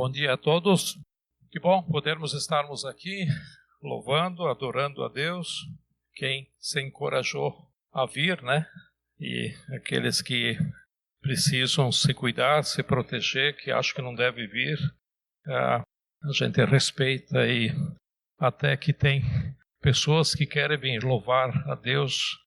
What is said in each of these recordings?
Bom dia a todos. Que bom podermos estarmos aqui louvando, adorando a Deus. Quem se encorajou a vir, né? E aqueles que precisam se cuidar, se proteger, que acham que não deve vir, a gente respeita e até que tem pessoas que querem vir louvar a Deus.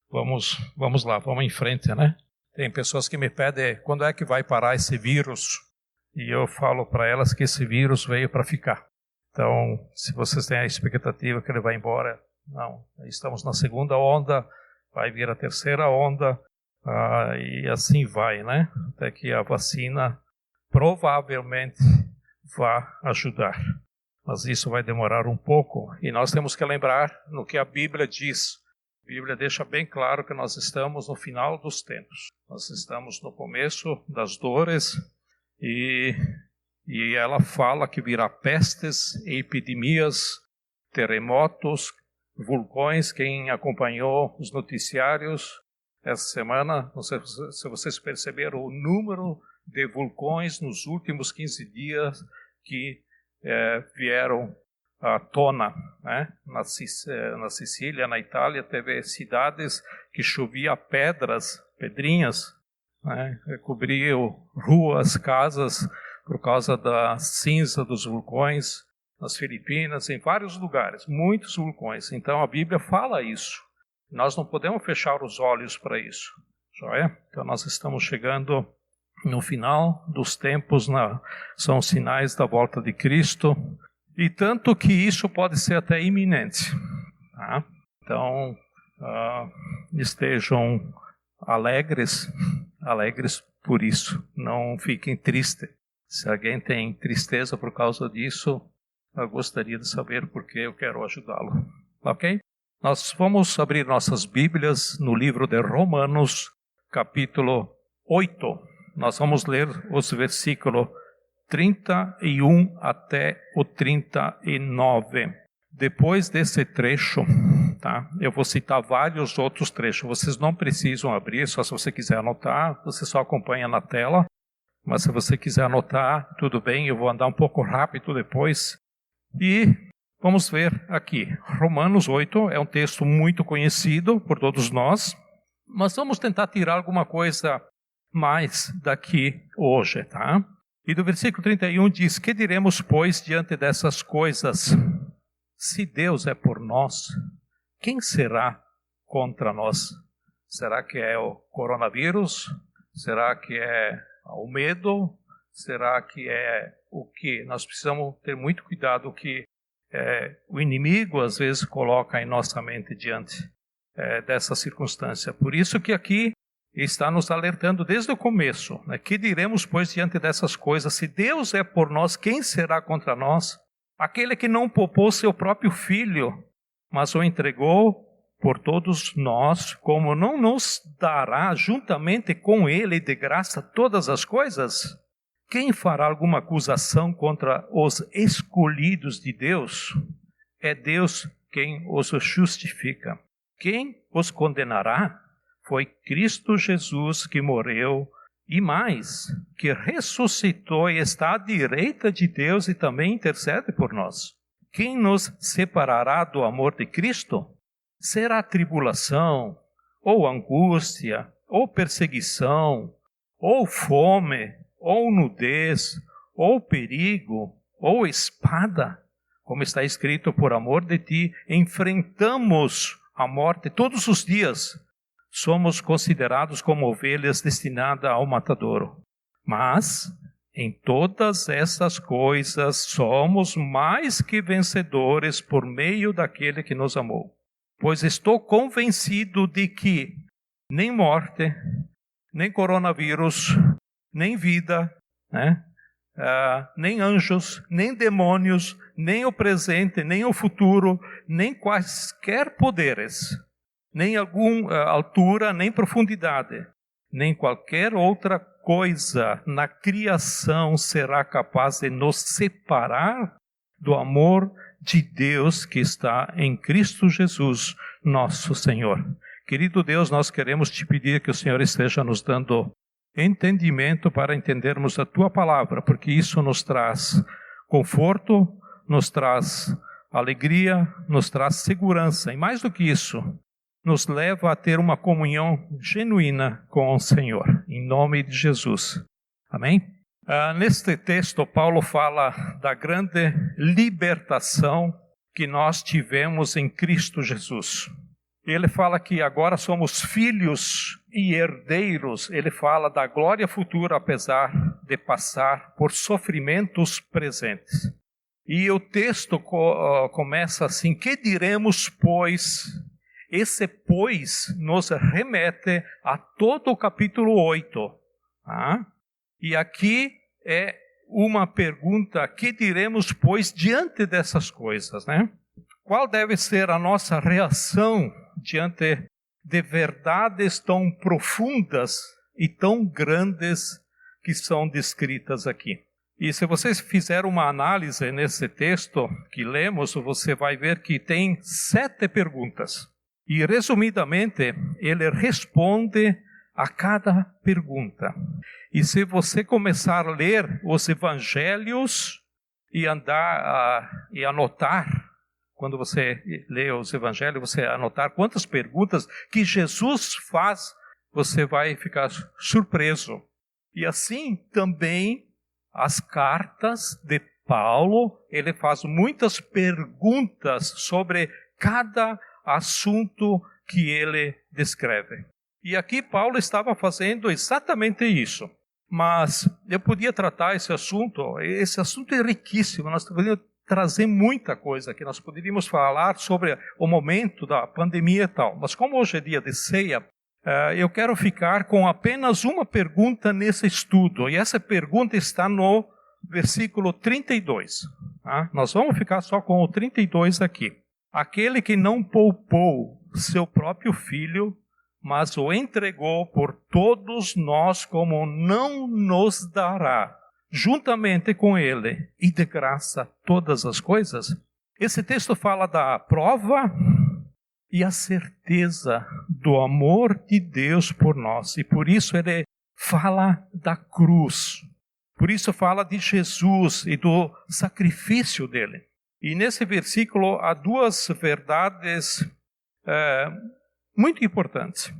Vamos lá, vamos em frente, né? Tem pessoas que me pedem quando é que vai parar esse vírus. E eu falo para elas que esse vírus veio para ficar. Então, se vocês têm a expectativa que ele vai embora, não. Estamos na segunda onda, vai vir a terceira onda, e assim vai, né? Até que a vacina provavelmente vá ajudar. Mas isso vai demorar um pouco. E nós temos que lembrar no que a Bíblia diz. A Bíblia deixa bem claro que nós estamos no final dos tempos. Nós estamos no começo das dores. E ela fala que virá pestes, epidemias, terremotos, vulcões. Quem acompanhou os noticiários essa semana, não sei se vocês perceberam o número de vulcões nos últimos 15 dias que vieram à tona, né? Na Sicília, na Itália, teve cidades que chovia pedrinhas, né? Cobriu ruas, casas, por causa da cinza dos vulcões. Nas Filipinas, em vários lugares, muitos vulcões. Então a Bíblia fala isso. Nós não podemos fechar os olhos para isso. Joia? Então nós estamos chegando no final dos tempos, são sinais da volta de Cristo. E tanto que isso pode ser até iminente. Tá? Então estejam alegres por isso, não fiquem tristes. Se alguém tem tristeza por causa disso, eu gostaria de saber porque eu quero ajudá-lo. Ok? Nós vamos abrir nossas Bíblias no livro de Romanos, capítulo 8. Nós vamos ler os versículos 31 até o 39. Depois desse trecho, tá? Eu vou citar vários outros trechos. Vocês não precisam abrir, só se você quiser anotar, você só acompanha na tela. Mas se você quiser anotar, tudo bem, eu vou andar um pouco rápido depois. E vamos ver aqui. Romanos 8 é um texto muito conhecido por todos nós, mas vamos tentar tirar alguma coisa mais daqui hoje, tá? E do versículo 31 diz: que diremos, pois, diante dessas coisas? Se Deus é por nós, quem será contra nós? Será que é o coronavírus? Será que é o medo? Será que é o que? Nós precisamos ter muito cuidado o que o inimigo às vezes coloca em nossa mente diante dessa circunstância. Por isso que aqui está nos alertando desde o começo, né? Que diremos, pois, diante dessas coisas? Se Deus é por nós, quem será contra nós? Aquele que não poupou seu próprio filho, mas o entregou por todos nós, como não nos dará juntamente com ele de graça todas as coisas? Quem fará alguma acusação contra os escolhidos de Deus? É Deus quem os justifica. Quem os condenará? Foi Cristo Jesus que morreu e mais, que ressuscitou e está à direita de Deus e também intercede por nós. Quem nos separará do amor de Cristo? Será tribulação, ou angústia, ou perseguição, ou fome, ou nudez, ou perigo, ou espada? Como está escrito, por amor de ti, enfrentamos a morte todos os dias. Somos considerados como ovelhas destinadas ao matadouro. Mas, em todas essas coisas, somos mais que vencedores por meio daquele que nos amou. Pois estou convencido de que nem morte, nem coronavírus, nem vida, né? Nem anjos, nem demônios, nem o presente, nem o futuro, nem quaisquer poderes, nem alguma altura, nem profundidade, nem qualquer outra coisa na criação será capaz de nos separar do amor de Deus que está em Cristo Jesus, nosso Senhor. Querido Deus, nós queremos te pedir que o Senhor esteja nos dando entendimento para entendermos a Tua palavra, porque isso nos traz conforto, nos traz alegria, nos traz segurança, e mais do que isso, nos leva a ter uma comunhão genuína com o Senhor, em nome de Jesus. Amém? Neste texto, Paulo fala da grande libertação que nós tivemos em Cristo Jesus. Ele fala que agora somos filhos e herdeiros. Ele fala da glória futura, apesar de passar por sofrimentos presentes. E o texto começa assim: que diremos, pois? Esse pois nos remete a todo o capítulo 8. E aqui é uma pergunta: que diremos, pois, diante dessas coisas, né? Qual deve ser a nossa reação diante de verdades tão profundas e tão grandes que são descritas aqui? E se vocês fizerem uma análise nesse texto que lemos, você vai ver que tem 7 perguntas. E, resumidamente, ele responde a cada pergunta. E se você começar a ler os evangelhos e e anotar, quando você lê os evangelhos, você anotar quantas perguntas que Jesus faz, você vai ficar surpreso. E assim também as cartas de Paulo, ele faz muitas perguntas sobre cada assunto que ele descreve. E aqui Paulo estava fazendo exatamente isso. Mas eu podia tratar esse assunto é riquíssimo, nós poderíamos trazer muita coisa aqui, nós poderíamos falar sobre o momento da pandemia e tal. Mas como hoje é dia de ceia, eu quero ficar com apenas uma pergunta nesse estudo. E essa pergunta está no versículo 32. Nós vamos ficar só com o 32 aqui. Aquele que não poupou seu próprio filho, mas o entregou por todos nós, como não nos dará, juntamente com ele, e de graça todas as coisas? Esse texto fala da prova e a certeza do amor de Deus por nós. E por isso ele fala da cruz. Por isso fala de Jesus e do sacrifício dele. E nesse versículo há 2 verdades muito importantes.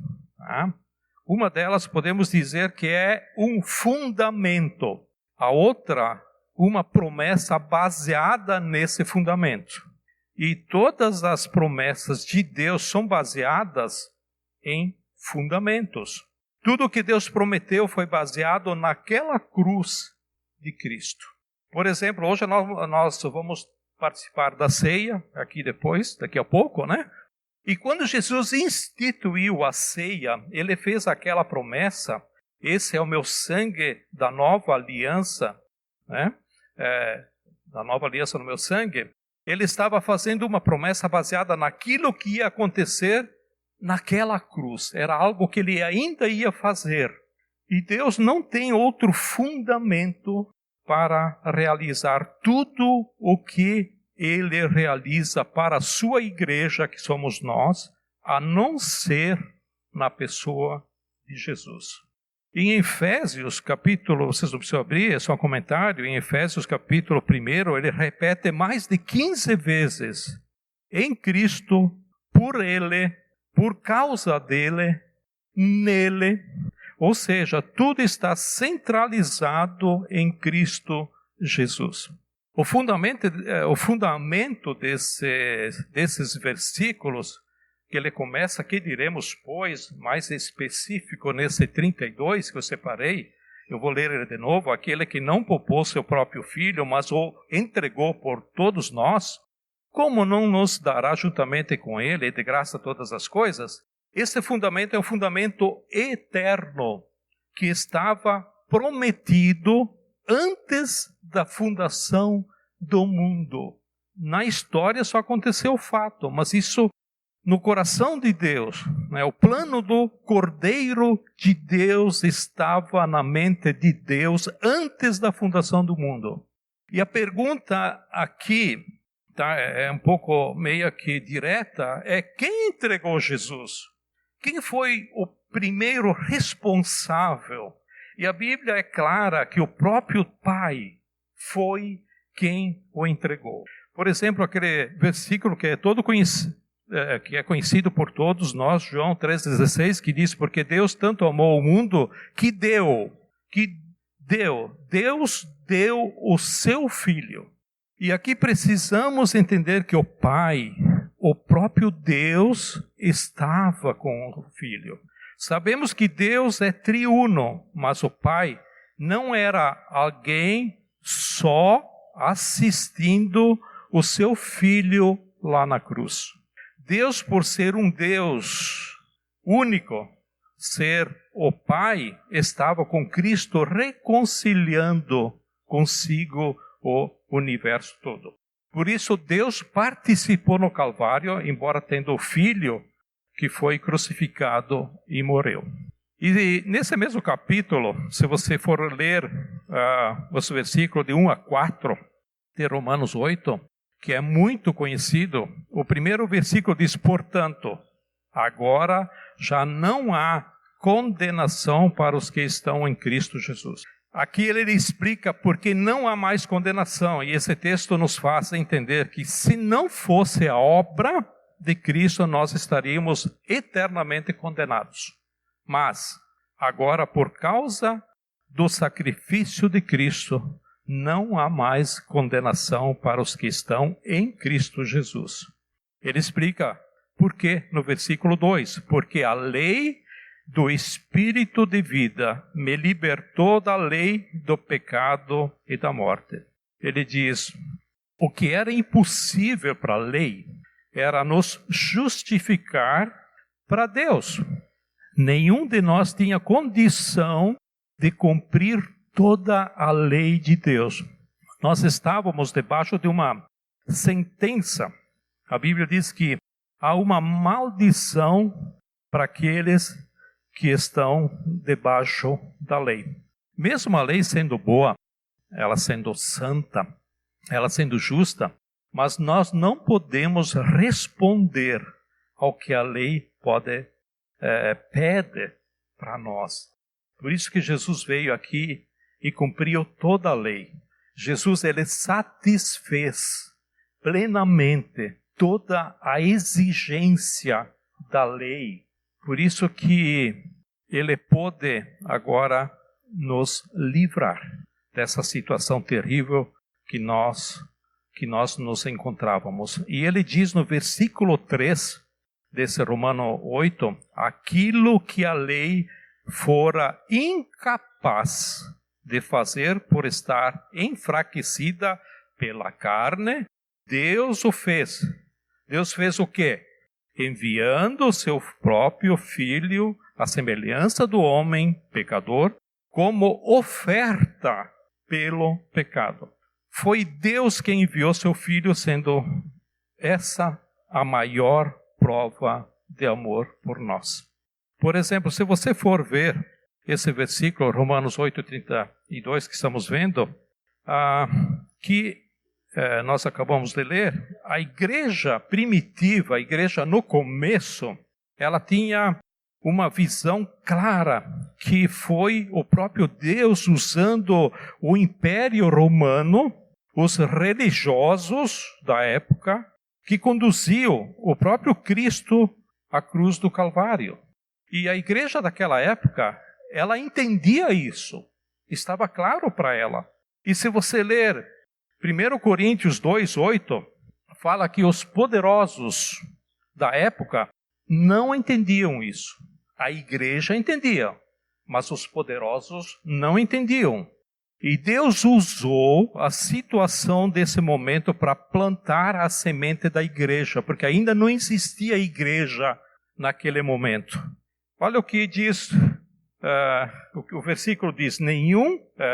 Uma delas podemos dizer que é um fundamento. A outra, uma promessa baseada nesse fundamento. E todas as promessas de Deus são baseadas em fundamentos. Tudo o que Deus prometeu foi baseado naquela cruz de Cristo. Por exemplo, hoje nós vamos participar da ceia, daqui a pouco, né? E quando Jesus instituiu a ceia, ele fez aquela promessa: esse é o meu sangue da nova aliança, né? Da nova aliança no meu sangue. Ele estava fazendo uma promessa baseada naquilo que ia acontecer naquela cruz. Era algo que ele ainda ia fazer. E Deus não tem outro fundamento para realizar tudo o que ele realiza para a sua igreja, que somos nós, a não ser na pessoa de Jesus. Em Efésios capítulo, vocês não precisam abrir, é só um comentário, em Efésios capítulo 1, ele repete mais de 15 vezes: em Cristo, por ele, por causa dele, nele. Ou seja, tudo está centralizado em Cristo Jesus. O fundamento desses versículos, que ele começa: que diremos, pois, mais específico nesse 32 que eu separei, eu vou ler ele de novo: aquele que não poupou seu próprio filho, mas o entregou por todos nós, como não nos dará juntamente com ele, de graça, todas as coisas? Esse fundamento é um fundamento eterno, que estava prometido antes da fundação do mundo. Na história só aconteceu o fato, mas isso no coração de Deus, né? O plano do Cordeiro de Deus estava na mente de Deus antes da fundação do mundo. E a pergunta aqui, é um pouco meio que direta, é: quem entregou Jesus? Quem foi o primeiro responsável? E a Bíblia é clara que o próprio Pai foi quem o entregou. Por exemplo, aquele versículo que é que é conhecido por todos nós, João 3,16, que diz: porque Deus tanto amou o mundo que Deus deu o seu Filho. E aqui precisamos entender que o Pai, o próprio Deus, estava com o Filho. Sabemos que Deus é triuno, mas o Pai não era alguém só assistindo o seu Filho lá na cruz. Deus, por ser um Deus único, ser o Pai, estava com Cristo reconciliando consigo o universo todo. Por isso Deus participou no Calvário, embora tendo o Filho que foi crucificado e morreu. E nesse mesmo capítulo, se você for ler os versículos de 1 a 4 de Romanos 8, que é muito conhecido, o primeiro versículo diz: portanto, agora já não há condenação para os que estão em Cristo Jesus. Aqui ele explica porque não há mais condenação, e esse texto nos faz entender que se não fosse a obra de Cristo, nós estaríamos eternamente condenados. Mas, agora, por causa do sacrifício de Cristo, não há mais condenação para os que estão em Cristo Jesus. Ele explica por quê no versículo 2. Porque a lei do Espírito de vida me libertou da lei do pecado e da morte. Ele diz: o que era impossível para a lei era nos justificar para Deus. Nenhum de nós tinha condição de cumprir toda a lei de Deus. Nós estávamos debaixo de uma sentença. A Bíblia diz que há uma maldição para aqueles que estão debaixo da lei. Mesmo a lei sendo boa, ela sendo santa, ela sendo justa, mas nós não podemos responder ao que a lei pede para nós. Por isso que Jesus veio aqui e cumpriu toda a lei. Jesus, ele satisfez plenamente toda a exigência da lei. Por isso que ele pode agora nos livrar dessa situação terrível que nós nos encontrávamos. E ele diz no versículo 3 desse Romano 8, aquilo que a lei fora incapaz de fazer por estar enfraquecida pela carne, Deus o fez. Deus fez o quê? Enviando o seu próprio Filho, à semelhança do homem pecador, como oferta pelo pecado. Foi Deus quem enviou seu Filho, sendo essa a maior prova de amor por nós. Por exemplo, se você for ver esse versículo, Romanos 8:32, que estamos vendo, nós acabamos de ler, a igreja primitiva, a igreja no começo, ela tinha uma visão clara, que foi o próprio Deus usando o Império Romano, os religiosos da época, que conduziam o próprio Cristo à cruz do Calvário. E a igreja daquela época, ela entendia isso, estava claro para ela. E se você ler 1 Coríntios 2:8, fala que os poderosos da época não entendiam isso. A igreja entendia, mas os poderosos não entendiam. E Deus usou a situação desse momento para plantar a semente da igreja, porque ainda não existia igreja naquele momento. Olha o que diz, o versículo diz,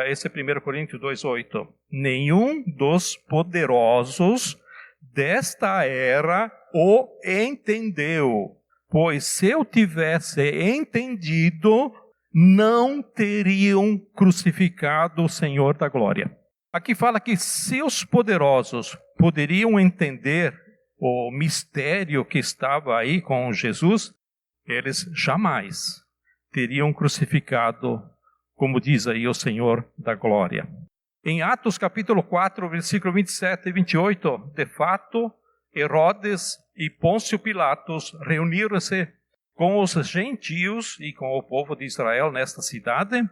esse é 1 Coríntios 2:8, nenhum dos poderosos desta era o entendeu, pois se eu tivesse entendido, não teriam crucificado o Senhor da glória. Aqui fala que se os poderosos poderiam entender o mistério que estava aí com Jesus, eles jamais teriam crucificado como diz aí o Senhor da glória. Em Atos capítulo 4, versículo 27 e 28, de fato, Herodes e Pôncio Pilatos reuniram-se com os gentios e com o povo de Israel nesta cidade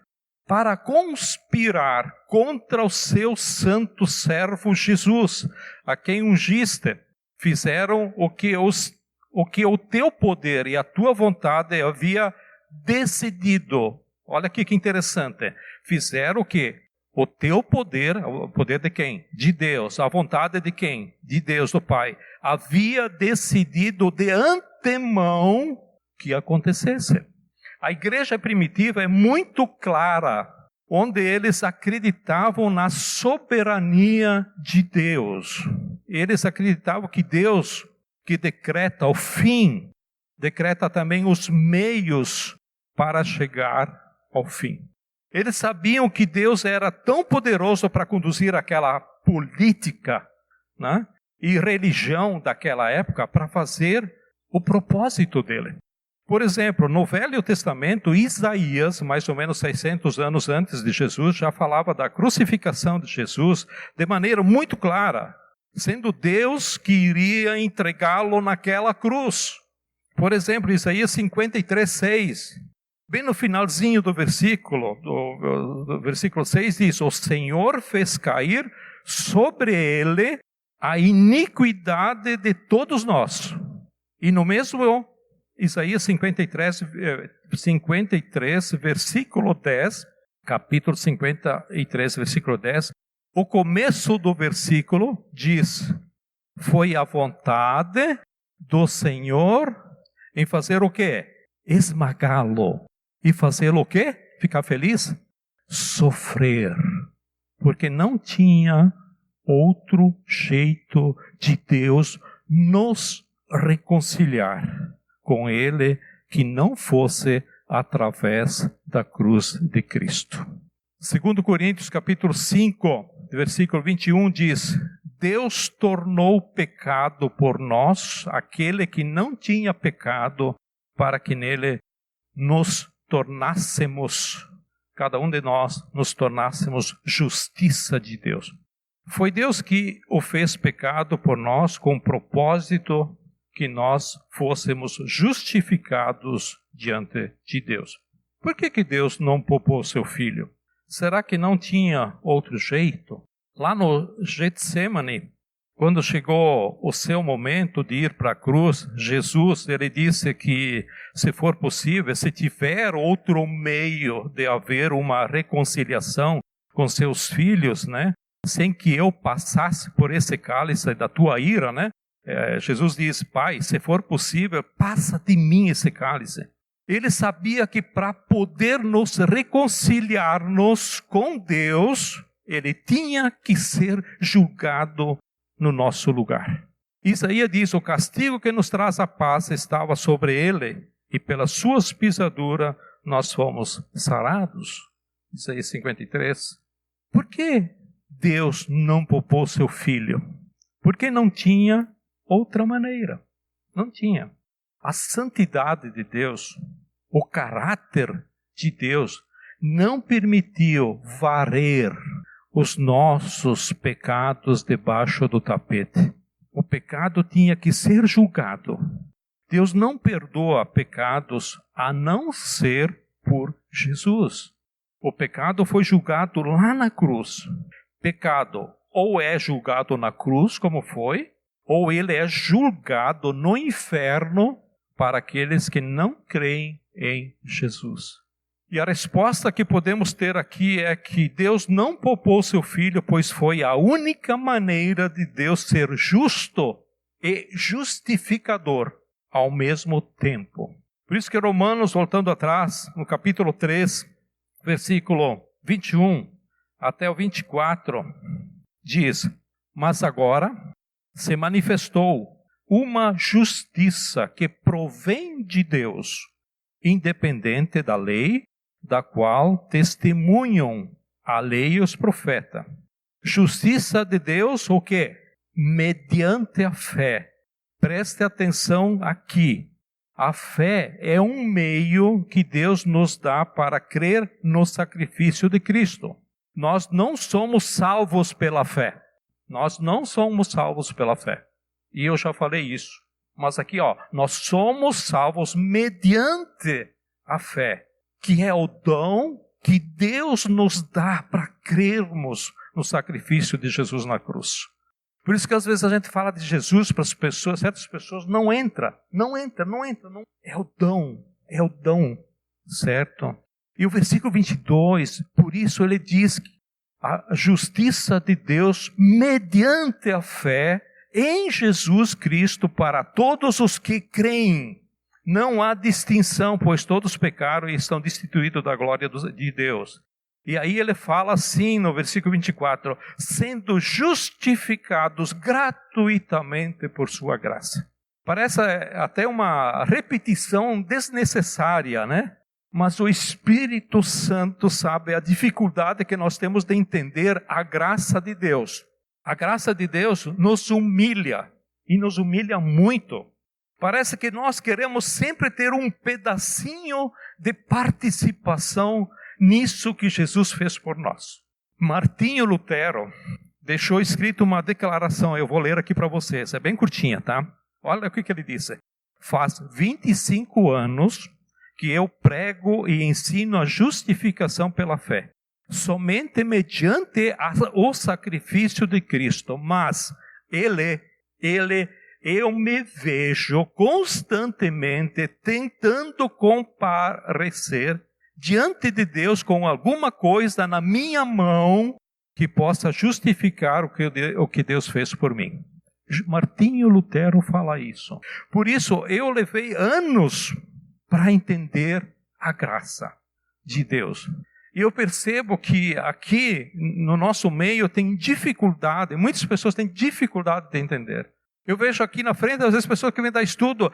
para conspirar contra o seu santo servo Jesus, a quem ungiste. Fizeram o que o teu poder e a tua vontade havia decidido. Olha aqui que interessante. Fizeram o que o teu poder, o poder de quem? De Deus. A vontade de quem? De Deus, do Pai. Havia decidido de antemão que acontecesse. A igreja primitiva é muito clara, onde eles acreditavam na soberania de Deus. Eles acreditavam que Deus, que decreta o fim, decreta também os meios para chegar ao fim. Eles sabiam que Deus era tão poderoso para conduzir aquela política, né, e religião daquela época para fazer o propósito dele. Por exemplo, no Velho Testamento, Isaías, mais ou menos 600 anos antes de Jesus, já falava da crucificação de Jesus de maneira muito clara, sendo Deus que iria entregá-lo naquela cruz. Por exemplo, Isaías 53:6, bem no finalzinho do versículo 6 diz: o Senhor fez cair sobre ele a iniquidade de todos nós. E no mesmo Isaías 53, versículo 10, capítulo 53, versículo 10, o começo do versículo diz: foi a vontade do Senhor em fazer o quê? Esmagá-lo. E fazer o quê? Ficar feliz? Sofrer. Porque não tinha outro jeito de Deus nos reconciliar com Ele que não fosse através da cruz de Cristo. 2 Coríntios capítulo 5, versículo 21 diz: Deus tornou pecado por nós aquele que não tinha pecado, para que nele nos tornássemos, cada um de nós, nos tornássemos justiça de Deus. Foi Deus que o fez pecado por nós com o propósito que nós fôssemos justificados diante de Deus. Por que Deus não poupou seu filho? Será que não tinha outro jeito? Lá no Getsemane, quando chegou o seu momento de ir para a cruz, Jesus, ele disse que, se for possível, se tiver outro meio de haver uma reconciliação com seus filhos, né, sem que eu passasse por esse cálice da tua ira, né, Jesus diz: Pai, se for possível, passa de mim esse cálice. Ele sabia que para poder nos reconciliar-nos com Deus, ele tinha que ser julgado no nosso lugar. Isaías diz: o castigo que nos traz a paz estava sobre ele, e pelas suas pisaduras nós fomos sarados. Isaías 53. Por que Deus não poupou seu filho? Porque não tinha outra maneira. Não tinha. A santidade de Deus, o caráter de Deus, não permitiu varrer os nossos pecados debaixo do tapete. O pecado tinha que ser julgado. Deus não perdoa pecados a não ser por Jesus. O pecado foi julgado lá na cruz. Pecado ou é julgado na cruz, como foi, ou ele é julgado no inferno para aqueles que não creem em Jesus. E a resposta que podemos ter aqui é que Deus não poupou seu filho, pois foi a única maneira de Deus ser justo e justificador ao mesmo tempo. Por isso que Romanos, voltando atrás, no capítulo 3, versículo 21 até o 24, diz: mas agora se manifestou uma justiça que provém de Deus, independente da lei, da qual testemunham a lei e os profetas. Justiça de Deus, o quê? Mediante a fé. Preste atenção aqui. A fé é um meio que Deus nos dá para crer no sacrifício de Cristo. Nós não somos salvos pela fé. Nós não somos salvos pela fé. E eu já falei isso. Mas aqui, nós somos salvos mediante a fé, que é o dom que Deus nos dá para crermos no sacrifício de Jesus na cruz. Por isso que às vezes a gente fala de Jesus para as pessoas, certas pessoas não entra. É o dom, certo? E o versículo 22, por isso ele diz que a justiça de Deus mediante a fé em Jesus Cristo para todos os que creem. Não há distinção, pois todos pecaram e estão destituídos da glória de Deus. E aí ele fala assim no versículo 24, sendo justificados gratuitamente por sua graça. Parece até uma repetição desnecessária, né? Mas o Espírito Santo sabe a dificuldade que nós temos de entender a graça de Deus. A graça de Deus nos humilha, e nos humilha muito. Parece que nós queremos sempre ter um pedacinho de participação nisso que Jesus fez por nós. Martinho Lutero deixou escrito uma declaração, eu vou ler aqui para vocês, é bem curtinha, tá? Olha o que ele disse. Faz 25 anos que eu prego e ensino a justificação pela fé, somente mediante o sacrifício de Cristo, mas eu me vejo constantemente tentando comparecer diante de Deus com alguma coisa na minha mão que possa justificar o que Deus fez por mim. Martinho Lutero fala isso. Por isso eu levei anos para entender a graça de Deus. E eu percebo que aqui no nosso meio tem dificuldade, muitas pessoas têm dificuldade de entender. Eu vejo aqui na frente, às vezes, pessoas que vêm dar estudo,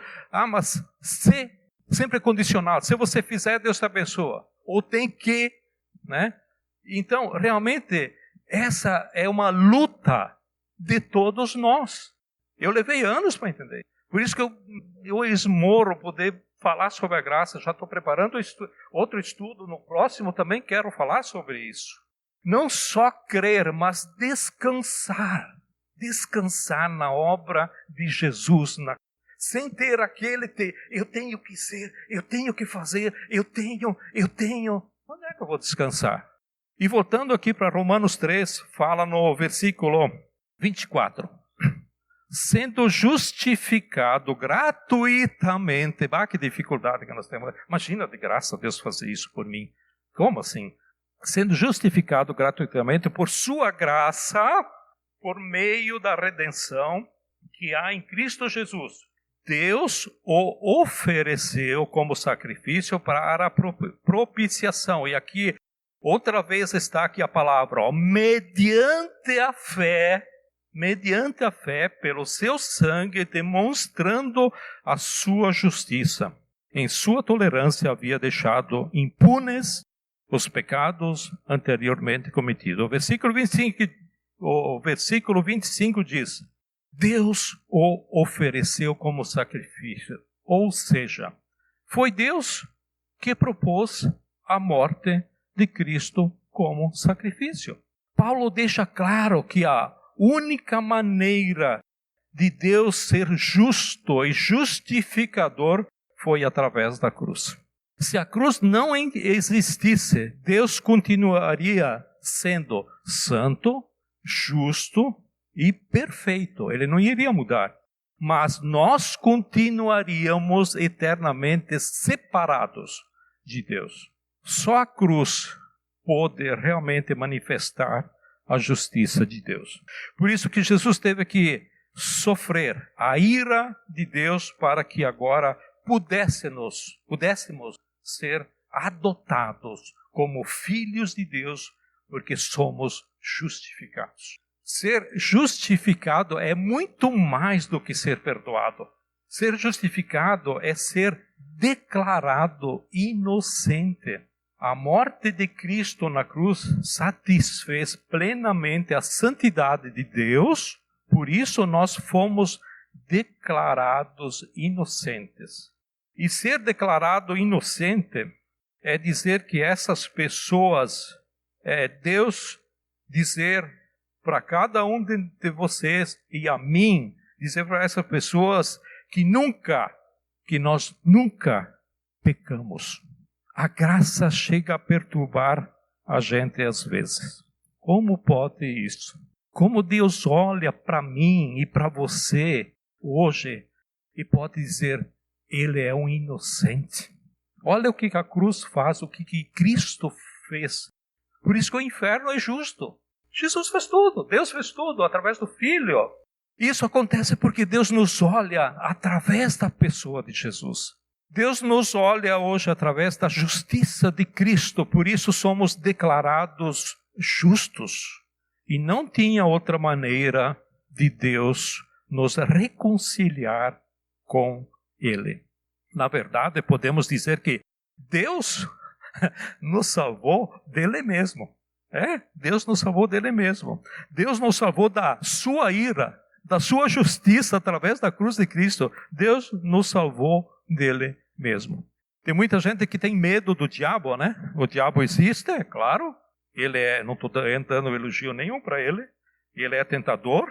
mas se, sempre é condicionado, se você fizer, Deus te abençoa. Ou tem que, né? Então, realmente, essa é uma luta de todos nós. Eu levei anos para entender. Por isso que eu esmoro poder falar sobre a graça. Já estou preparando outro estudo no próximo, também quero falar sobre isso. Não só crer, mas descansar. Descansar na obra de Jesus, sem ter eu tenho que ser, eu tenho que fazer, eu tenho. Onde é que eu vou descansar? E voltando aqui para Romanos 3, fala no versículo 24. Sendo justificado gratuitamente. Que dificuldade que nós temos. Imagina de graça Deus fazer isso por mim. Como assim? Sendo justificado gratuitamente por sua graça, por meio da redenção que há em Cristo Jesus. Deus o ofereceu como sacrifício para a propiciação. E aqui, outra vez está aqui a palavra, mediante a fé, pelo seu sangue, demonstrando a sua justiça. Em sua tolerância havia deixado impunes os pecados anteriormente cometidos. O versículo 25 diz, Deus o ofereceu como sacrifício. Ou seja, foi Deus que propôs a morte de Cristo como sacrifício. Paulo deixa claro que a única maneira de Deus ser justo e justificador foi através da cruz. Se a cruz não existisse, Deus continuaria sendo santo, justo e perfeito. Ele não iria mudar. Mas nós continuaríamos eternamente separados de Deus. Só a cruz pode realmente manifestar a justiça de Deus. Por isso que Jesus teve que sofrer a ira de Deus para que agora pudéssemos ser adotados como filhos de Deus, porque somos justificados. Ser justificado é muito mais do que ser perdoado. Ser justificado é ser declarado inocente. A morte de Cristo na cruz satisfez plenamente a santidade de Deus, por isso nós fomos declarados inocentes. E ser declarado inocente é dizer que essas pessoas, Deus dizer para cada um de vocês e a mim, dizer para essas pessoas que nós nunca pecamos. A graça chega a perturbar a gente às vezes. Como pode isso? Como Deus olha para mim e para você hoje e pode dizer, ele é um inocente. Olha o que a cruz faz, o que Cristo fez. Por isso que o inferno é justo. Jesus fez tudo, Deus fez tudo através do Filho. Isso acontece porque Deus nos olha através da pessoa de Jesus. Deus nos olha hoje através da justiça de Cristo, por isso somos declarados justos. E não tinha outra maneira de Deus nos reconciliar com Ele. Na verdade, podemos dizer que Deus nos salvou dele mesmo. Deus nos salvou dele mesmo. Deus nos salvou da sua ira, da sua justiça através da cruz de Cristo. Deus nos salvou dele mesmo. Tem muita gente que tem medo do diabo, né? O diabo existe, é claro. Não estou dando elogio nenhum para ele. Ele é tentador,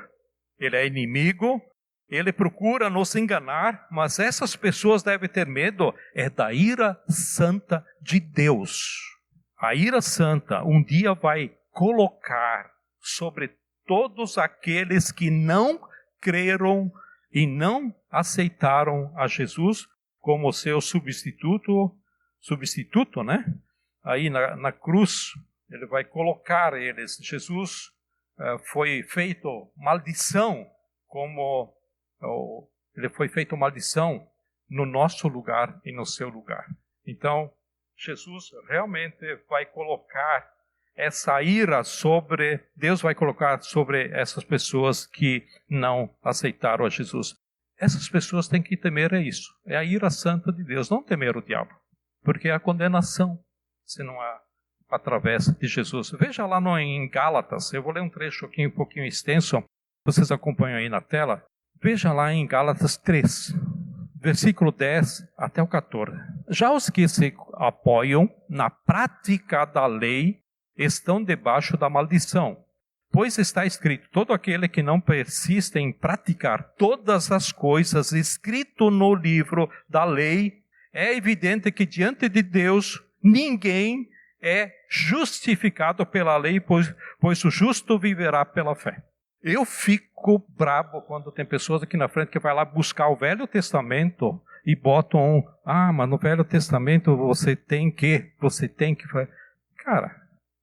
ele é inimigo, ele procura nos enganar, mas essas pessoas devem ter medo da ira santa de Deus. A ira santa um dia vai colocar sobre todos aqueles que não creram e não aceitaram a Jesus como seu substituto, né? Aí na cruz, ele vai colocar eles. Jesus foi feito maldição, ele foi feito maldição no nosso lugar e no seu lugar. Então, Jesus realmente vai colocar essa ira Deus vai colocar sobre essas pessoas que não aceitaram a Jesus. Essas pessoas têm que temer isso. É a ira santa de Deus, não temer o diabo. Porque é a condenação, se não há através de Jesus. Veja lá em Gálatas, eu vou ler um trecho aqui um pouquinho extenso, vocês acompanham aí na tela. Veja lá em Gálatas 3, versículo 10 até o 14. Já os que se apoiam na prática da lei estão debaixo da maldição. Pois está escrito, todo aquele que não persiste em praticar todas as coisas escrito no livro da lei, é evidente que diante de Deus ninguém é justificado pela lei, pois o justo viverá pela fé. Eu fico bravo quando tem pessoas aqui na frente que vai lá buscar o Velho Testamento e botam mas no Velho Testamento você tem que. Cara,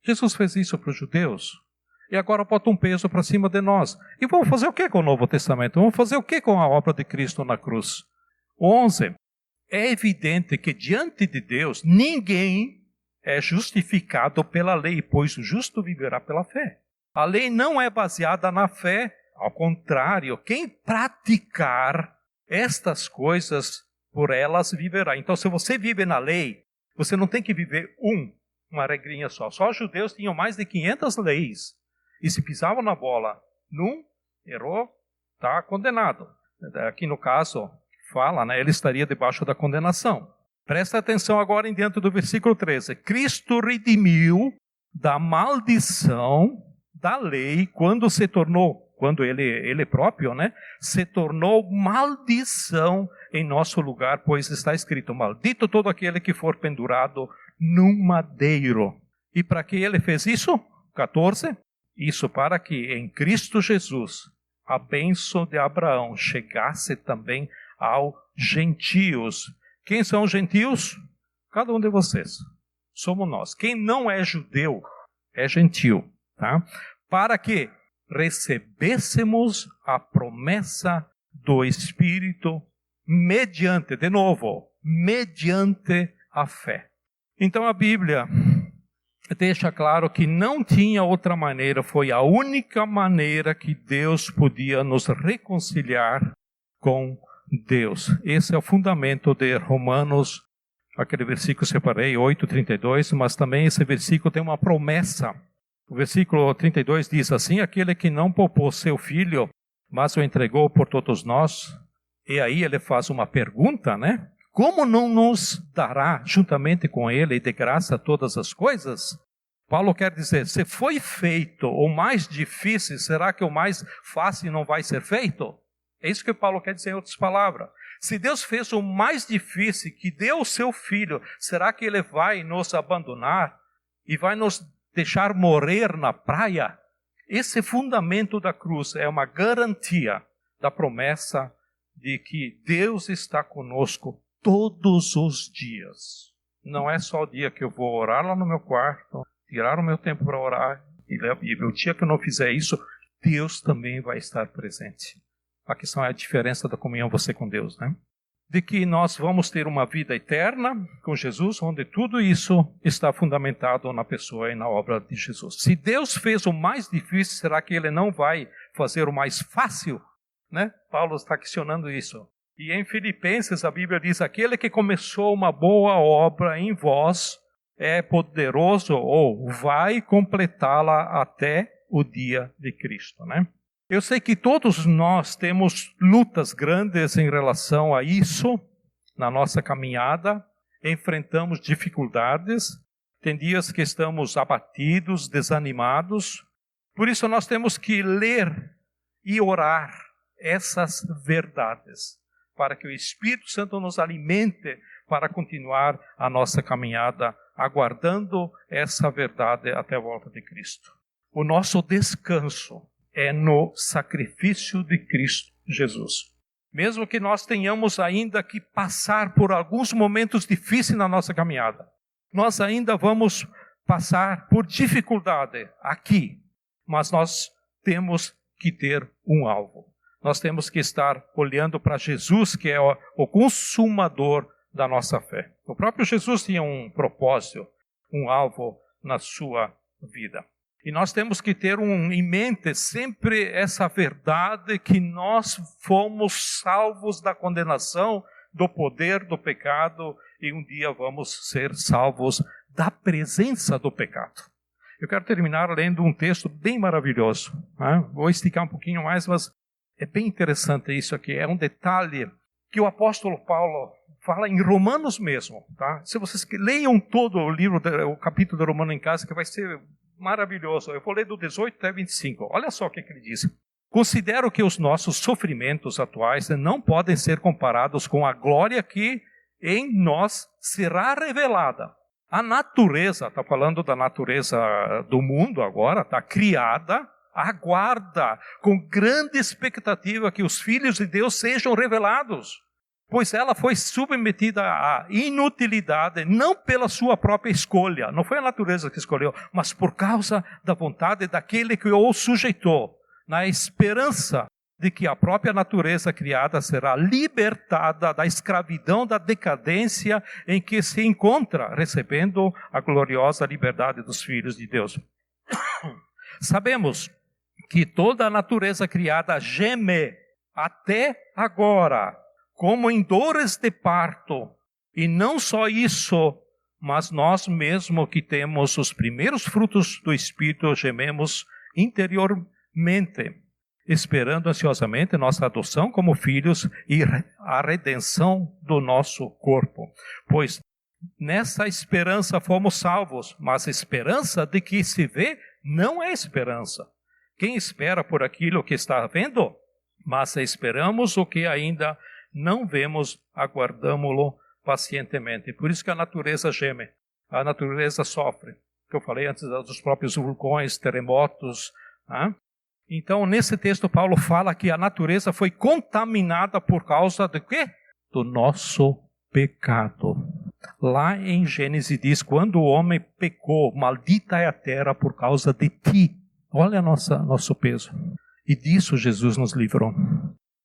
Jesus fez isso para os judeus e agora bota um peso para cima de nós. E vamos fazer o que com o Novo Testamento? Vamos fazer o que com a obra de Cristo na cruz? 11. É evidente que diante de Deus ninguém é justificado pela lei, pois o justo viverá pela fé. A lei não é baseada na fé, ao contrário, quem praticar estas coisas, por elas viverá. Então, se você vive na lei, você não tem que viver uma regrinha só. Só os judeus tinham mais de 500 leis. E se pisavam na bola, errou, está condenado. Aqui no caso, fala, ele estaria debaixo da condenação. Presta atenção agora em dentro do versículo 13. Cristo redimiu da maldição da lei quando ele próprio, se tornou maldição em nosso lugar, pois está escrito, maldito todo aquele que for pendurado num madeiro. E para que ele fez isso? 14. Isso para que em Cristo Jesus a bênção de Abraão chegasse também aos gentios. Quem são os gentios? Cada um de vocês. Somos nós. Quem não é judeu é gentil. Tá? Para que recebêssemos a promessa do Espírito mediante a fé. Então a Bíblia deixa claro que não tinha outra maneira, foi a única maneira que Deus podia nos reconciliar com Deus. Esse é o fundamento de Romanos, aquele versículo que separei, 8:32, mas também esse versículo tem uma promessa. O versículo 32 diz assim, aquele que não poupou seu filho, mas o entregou por todos nós. E aí ele faz uma pergunta, como não nos dará juntamente com Ele de graça todas as coisas? Paulo quer dizer, se foi feito o mais difícil, será que o mais fácil não vai ser feito? É isso que Paulo quer dizer em outras palavras. Se Deus fez o mais difícil, que deu o seu Filho, será que Ele vai nos abandonar e vai nos deixar morrer na praia? Esse fundamento da cruz é uma garantia da promessa de que Deus está conosco todos os dias. Não é só o dia que eu vou orar lá no meu quarto, tirar o meu tempo para orar e ler a Bíblia. O dia que eu não fizer isso, Deus também vai estar presente. A questão é a diferença da comunhão você com Deus, né? De que nós vamos ter uma vida eterna com Jesus, onde tudo isso está fundamentado na pessoa e na obra de Jesus. Se Deus fez o mais difícil, será que Ele não vai fazer o mais fácil? Né? Paulo está questionando isso. E em Filipenses a Bíblia diz, aquele que começou uma boa obra em vós é poderoso ou vai completá-la até o dia de Cristo, né? Eu sei que todos nós temos lutas grandes em relação a isso na nossa caminhada, enfrentamos dificuldades, tem dias que estamos abatidos, desanimados, por isso nós temos que ler e orar essas verdades, para que o Espírito Santo nos alimente para continuar a nossa caminhada, aguardando essa verdade até a volta de Cristo. O nosso descanso é no sacrifício de Cristo Jesus. Mesmo que nós tenhamos ainda que passar por alguns momentos difíceis na nossa caminhada, nós ainda vamos passar por dificuldade aqui, mas nós temos que ter um alvo. Nós temos que estar olhando para Jesus, que é o consumador da nossa fé. O próprio Jesus tinha um propósito, um alvo na sua vida. E nós temos que ter em mente sempre essa verdade que nós fomos salvos da condenação, do poder do pecado, e um dia vamos ser salvos da presença do pecado. Eu quero terminar lendo um texto bem maravilhoso, né? Vou esticar um pouquinho mais, mas é bem interessante isso aqui. É um detalhe que o apóstolo Paulo fala em Romanos mesmo, tá? Se vocês leiam todo o livro, o capítulo de Romanos em casa, que vai ser maravilhoso. Eu vou ler do 18 até 25. Olha só o que ele diz. Considero que os nossos sofrimentos atuais não podem ser comparados com a glória que em nós será revelada. A natureza, está falando da natureza do mundo agora, está criada, aguarda com grande expectativa que os filhos de Deus sejam revelados. Pois ela foi submetida à inutilidade, não pela sua própria escolha, não foi a natureza que escolheu, mas por causa da vontade daquele que o sujeitou, na esperança de que a própria natureza criada será libertada da escravidão, da decadência em que se encontra, recebendo a gloriosa liberdade dos filhos de Deus. Sabemos que toda a natureza criada geme até agora, como em dores de parto, e não só isso, mas nós mesmo que temos os primeiros frutos do Espírito, gememos interiormente, esperando ansiosamente nossa adoção como filhos e a redenção do nosso corpo. Pois nessa esperança fomos salvos, mas a esperança de que se vê não é esperança. Quem espera por aquilo que está vendo? Mas esperamos o que ainda não vemos, aguardamo-lo pacientemente. Por isso que a natureza geme, a natureza sofre. Que eu falei antes dos próprios vulcões, terremotos. Então, nesse texto, Paulo fala que a natureza foi contaminada por causa do quê? Do nosso pecado. Lá em Gênesis diz, quando o homem pecou, maldita é a terra por causa de ti. Olha nosso peso. E disso Jesus nos livrou.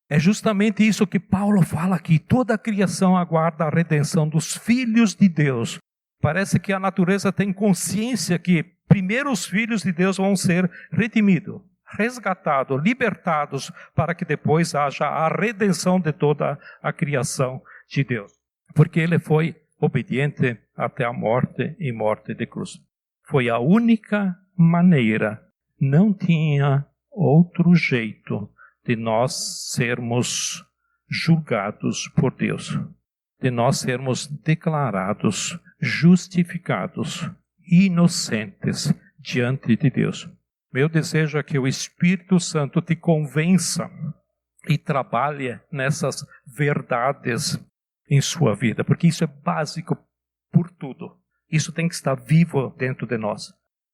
É justamente isso que Paulo fala aqui. Toda a criação aguarda a redenção dos filhos de Deus. Parece que a natureza tem consciência que primeiro os filhos de Deus vão ser redimidos, resgatados, libertados, para que depois haja a redenção de toda a criação de Deus. Porque ele foi obediente até a morte e morte de cruz. Foi a única maneira, não tinha outro jeito de nós sermos julgados por Deus. de nós sermos declarados, justificados, inocentes diante de Deus. Meu desejo é que o Espírito Santo te convença e trabalhe nessas verdades em sua vida, porque isso é básico por tudo. Isso tem que estar vivo dentro de nós.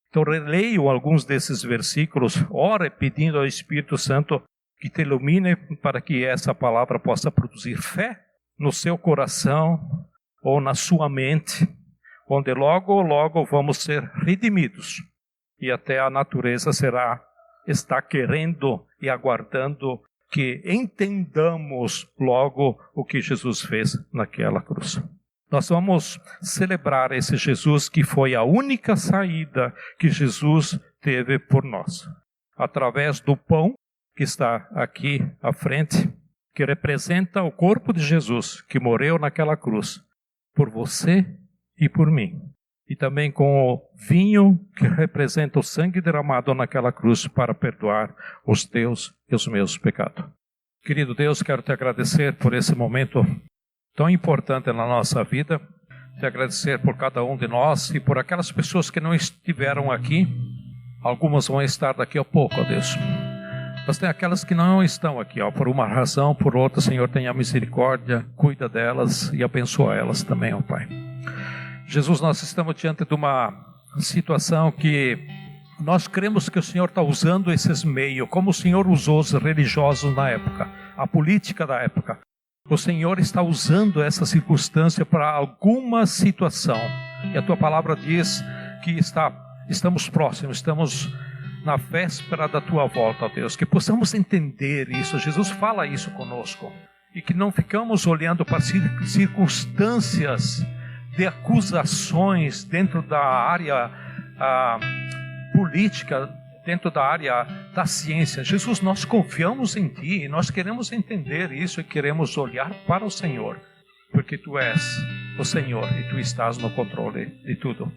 Então, releio alguns desses versículos, ore pedindo ao Espírito Santo que te ilumine para que essa palavra possa produzir fé no seu coração ou na sua mente, onde logo, logo vamos ser redimidos e até a natureza está querendo e aguardando que entendamos logo o que Jesus fez naquela cruz. Nós vamos celebrar esse Jesus que foi a única saída que Jesus teve por nós. Através do pão que está aqui à frente, que representa o corpo de Jesus, que morreu naquela cruz, por você e por mim. E também com o vinho que representa o sangue derramado naquela cruz para perdoar os teus e os meus pecados. Querido Deus, quero te agradecer por esse momento tão importante na nossa vida, te agradecer por cada um de nós e por aquelas pessoas que não estiveram aqui. Algumas vão estar daqui a pouco, ó Deus. Mas tem aquelas que não estão aqui, ó, por uma razão, por outra. Senhor, tenha misericórdia, cuida delas e abençoa elas também, ó Pai. Jesus, nós estamos diante de uma situação que nós cremos que o Senhor está usando esses meios, como o Senhor usou os religiosos na época, a política da época. O Senhor está usando essa circunstância para alguma situação. E a Tua palavra diz que estamos próximos, estamos na véspera da Tua volta, ó Deus. Que possamos entender isso. Jesus fala isso conosco. E que não ficamos olhando para circunstâncias de acusações dentro da área política, dentro da área da ciência. Jesus, nós confiamos em Ti, e nós queremos entender isso e queremos olhar para o Senhor, porque Tu és o Senhor e Tu estás no controle de tudo.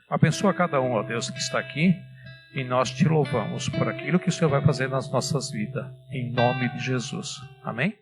Abençoa cada um, ó Deus, que está aqui, e nós Te louvamos por aquilo que o Senhor vai fazer nas nossas vidas, em nome de Jesus. Amém?